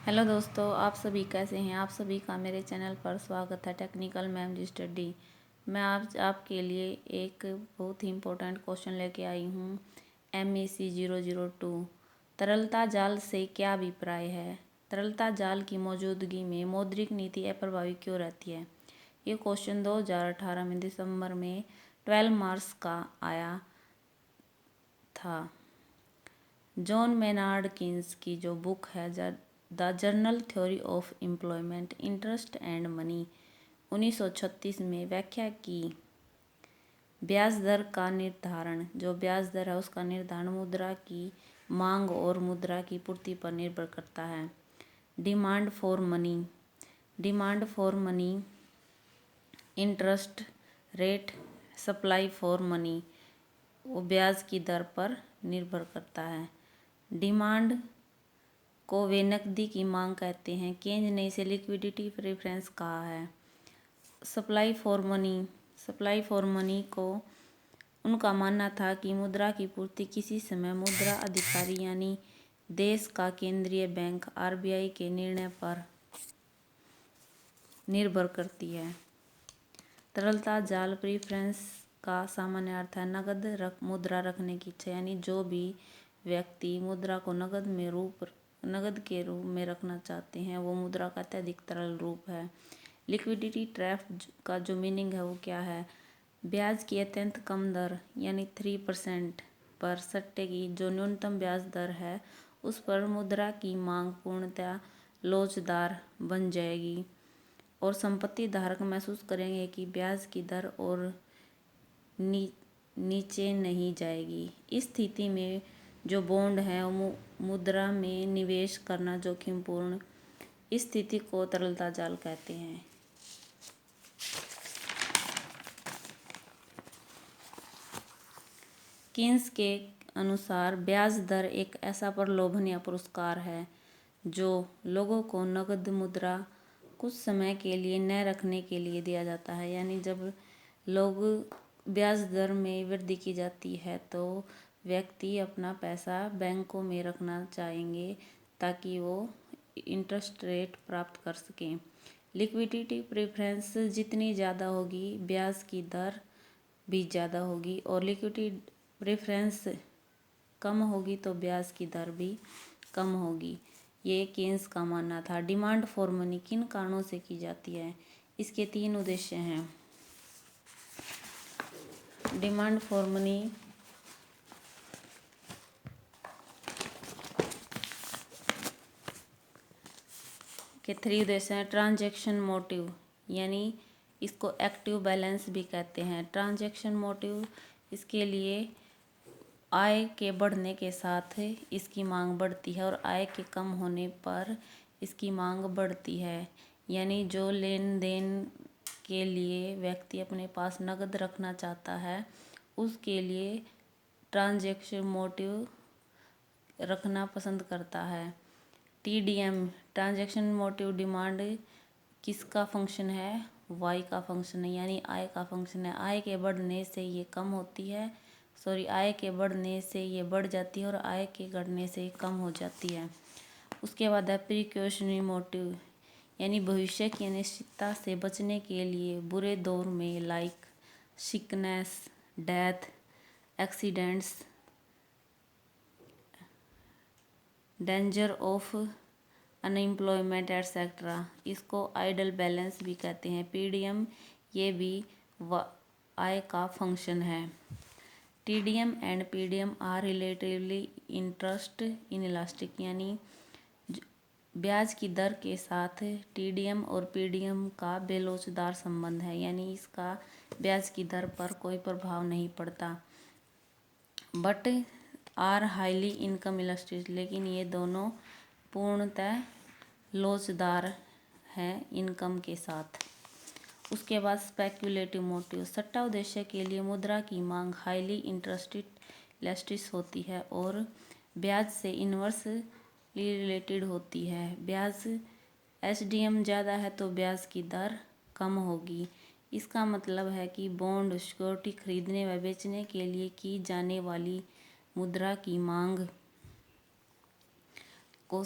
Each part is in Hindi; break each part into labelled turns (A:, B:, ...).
A: हेलो दोस्तों, आप सभी कैसे हैं। आप सभी का मेरे चैनल पर स्वागत है टेक्निकल मैम स्टडी। मैं आज आपके लिए एक बहुत ही इम्पोर्टेंट क्वेश्चन लेके आई हूँ। MEC 002 तरलता जाल से क्या अभिप्राय है। तरलता जाल की मौजूदगी में मौद्रिक नीति अप्रभावी क्यों रहती है। ये क्वेश्चन 2018 में दिसंबर में 12 मार्च का आया था। जॉन मेनार्ड कीन्स की जो बुक है the journal theory of employment interest and money 1936 में व्याख्या की। ब्याज दर का निर्धारण, जो ब्याज दर है उसका निर्धारण मुद्रा की मांग और मुद्रा की पूर्ति पर निर्भर करता है। Demand for money interest rate, supply for money वो ब्याज की दर पर निर्भर करता है। डिमांड को वे नकदी की मांग कहते हैं। केन्ज ने इसे लिक्विडिटी प्रेफरेंस कहा है। सप्लाई फॉर मनी को उनका मानना था कि मुद्रा की पूर्ति किसी समय मुद्रा अधिकारी यानी देश का केंद्रीय बैंक RBI के निर्णय पर निर्भर करती है। तरलता जाल प्रेफरेंस का सामान्य अर्थ है नगद मुद्रा रखने की इच्छा, यानी जो भी व्यक्ति मुद्रा को नगद के रूप में रखना चाहते हैं वो मुद्रा का अत्यधिक तरल रूप है। लिक्विडिटी ट्रैप का जो मीनिंग है वो क्या है। ब्याज की अत्यंत कम दर यानी 3% पर सट्टे की जो न्यूनतम ब्याज दर है उस पर मुद्रा की मांग पूर्णतः लोचदार बन जाएगी और संपत्ति धारक महसूस करेंगे कि ब्याज की दर और नीचे नहीं जाएगी। इस स्थिति में जो बॉन्ड है मुद्रा में निवेश करना जोखिमपूर्ण। इस स्थिति को तरलता जाल कहते हैं। कीन्स के अनुसार ब्याज दर एक ऐसा प्रलोभन या पुरस्कार है जो लोगों को नगद मुद्रा कुछ समय के लिए न रखने के लिए दिया जाता है। यानी जब लोग ब्याज दर में वृद्धि की जाती है तो व्यक्ति अपना पैसा बैंकों में रखना चाहेंगे ताकि वो इंटरेस्ट रेट प्राप्त कर सकें। लिक्विडिटी प्रेफरेंस जितनी ज़्यादा होगी ब्याज की दर भी ज़्यादा होगी और लिक्विडिटी प्रेफरेंस कम होगी तो ब्याज की दर भी कम होगी। ये कीन्स का मानना था। डिमांड फॉर मनी किन कारणों से की जाती है। इसके 3 उद्देश्य हैं। डिमांड फॉर मनी के 3 उद्देश्य हैं। ट्रांजैक्शन मोटिव, यानी इसको एक्टिव बैलेंस भी कहते हैं। ट्रांजैक्शन मोटिव, इसके लिए आय के बढ़ने के साथ इसकी मांग बढ़ती है और आय के कम होने पर इसकी मांग बढ़ती है। यानी जो लेन देन के लिए व्यक्ति अपने पास नगद रखना चाहता है उसके लिए ट्रांजैक्शन मोटिव रखना पसंद करता है। TDM ट्रांजैक्शन मोटिव डिमांड किसका फंक्शन है। वाई का फंक्शन है, यानी आय का फंक्शन है। आय के बढ़ने से ये कम होती है, आय के बढ़ने से ये बढ़ जाती है और आय के घटने से कम हो जाती है। उसके बाद है प्रिकॉशनरी मोटिव, यानी भविष्य की अनिश्चितता से बचने के लिए बुरे दौर में like sickness, death, accidents, danger of unemployment etcetera, इसको आइडल बैलेंस भी कहते हैं। PDM ये भी आय का फंक्शन है। TDM and PDM are relatively interest inelastic, यानी ब्याज की दर के साथ TDM और PDM का बेलोचदार संबंध है, यानी इसका ब्याज की दर पर कोई प्रभाव नहीं पड़ता। But are highly income elastic, लेकिन ये दोनों पूर्णतः लोचदार हैं इनकम के साथ। उसके बाद स्पेक्यूलेटिव मोटिव, सट्टा उद्देश्य के लिए मुद्रा की मांग हाईली इंटरेस्टेड इलास्टिक होती है और ब्याज से इन्वर्सली रिलेटेड होती है। ब्याज SDM ज़्यादा है तो ब्याज की दर कम होगी। इसका मतलब है कि बॉन्ड सिक्योरिटी खरीदने व बेचने के लिए की जाने वाली मुद्रा की मांग को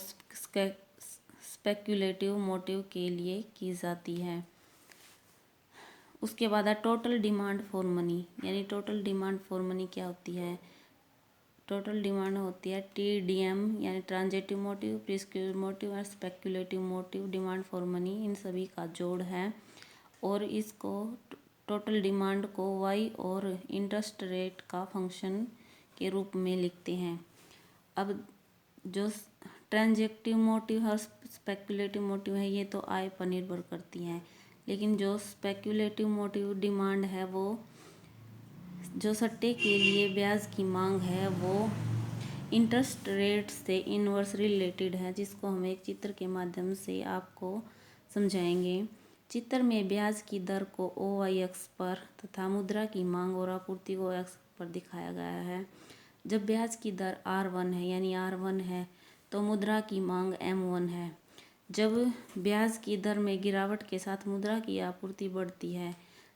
A: स्पेक्यूलेटिव मोटिव के लिए की जाती है। उसके बाद है टोटल डिमांड फॉर मनी, यानी टोटल डिमांड फॉर मनी क्या होती है? टोटल डिमांड होती है TDM, यानी ट्रांजिटिव मोटिव, प्रिस्क्रिप्टिव मोटिव और speculative motive. Demand for money in सभी का जोड़ है और इसको टोटल डिमांड को वाई और इंटरेस्ट रेट का फंक्शन के रूप में लिखते हैं। अब जो ट्रांजैक्टिव मोटिव और स्पेक्यूलेटिव मोटिव है ये तो आय पर निर्भर करती हैं, लेकिन जो स्पेक्यूलेटिव मोटिव डिमांड है वो जो सट्टे के लिए ब्याज की मांग है वो इंटरेस्ट रेट से इनवर्स रिलेटेड है, जिसको हम एक चित्र के माध्यम से आपको समझाएंगे। चित्र में ब्याज की दर को OY अक्ष पर तथा मुद्रा की मांग और आपूर्ति को X पर दिखाया गया है। जब ब्याज की दर R1 है यानी R1 है तो मुद्रा की मांग M1 है। जब ब्याज की दर में गिरावट के साथ मुद्रा की आपूर्ति बढ़ती है,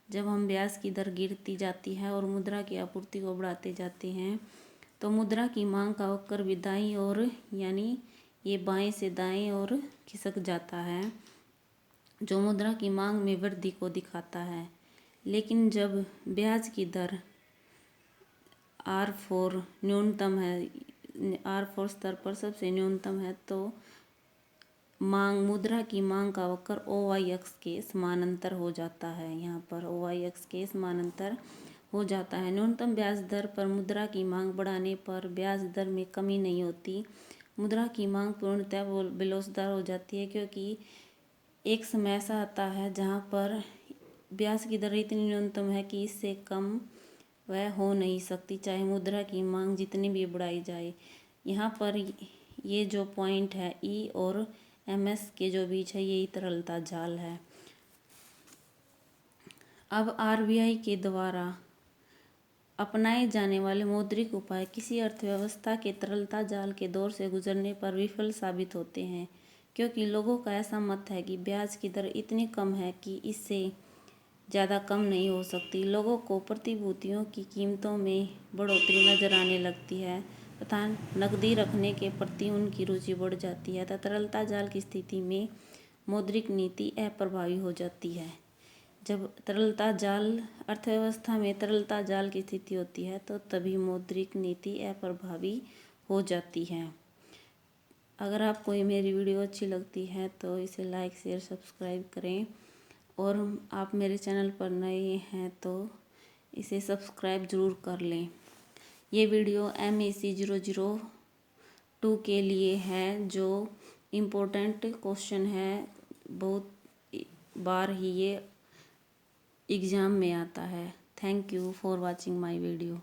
A: जब हम ब्याज की दर गिरती जाती है और मुद्रा की आपूर्ति को बढ़ाते जाते हैं तो मुद्रा की मांग का वक्र भी दाईं ओर यानी ये बाएं से दाएं ओर खिसक जाता है, जो मुद्रा की मांग में वृद्धि को दिखाता है। लेकिन जब ब्याज की दर R4 न्यूनतम है, R4 स्तर पर सबसे न्यूनतम है तो मांग मुद्रा की मांग का वक्र OY अक्ष के समानांतर हो जाता है। यहाँ पर OY अक्ष के समानांतर हो जाता है। न्यूनतम ब्याज दर पर मुद्रा की मांग बढ़ाने पर ब्याज दर में कमी नहीं होती। मुद्रा की मांग पूर्णतः बेलोसदार हो जाती है, क्योंकि एक समय ऐसा आता है जहाँ पर ब्याज की दर इतनी न्यूनतम है कि इससे कम वह हो नहीं सकती, चाहे मुद्रा की मांग जितनी भी बढ़ाई जाए। यहाँ पर ये जो पॉइंट है E और MS के जो बीच है यही तरलता जाल है। अब RBI के द्वारा अपनाए जाने वाले मौद्रिक उपाय किसी अर्थव्यवस्था के तरलता जाल के दौर से गुजरने पर विफल साबित होते हैं, क्योंकि लोगों का ऐसा मत है कि ब्याज की दर इतनी कम है कि इससे ज़्यादा कम नहीं हो सकती। लोगों को प्रतिभूतियों की कीमतों में बढ़ोतरी नजर आने लगती है तथा नकदी रखने के प्रति उनकी रुचि बढ़ जाती है तथा तरलता जाल की स्थिति में मौद्रिक नीति अप्रभावी हो जाती है। जब तरलता जाल अर्थव्यवस्था में तरलता जाल की स्थिति होती है तो तभी मौद्रिक नीति अप्रभावी हो जाती है। अगर आपको ये मेरी वीडियो अच्छी लगती है तो इसे लाइक शेयर सब्सक्राइब करें, और आप मेरे चैनल पर नए हैं तो इसे सब्सक्राइब ज़रूर कर लें। ये वीडियो MEC 002 के लिए है, जो इम्पोर्टेंट क्वेश्चन है, बहुत बार ही ये एग्ज़ाम में आता है। Thank you for watching my video.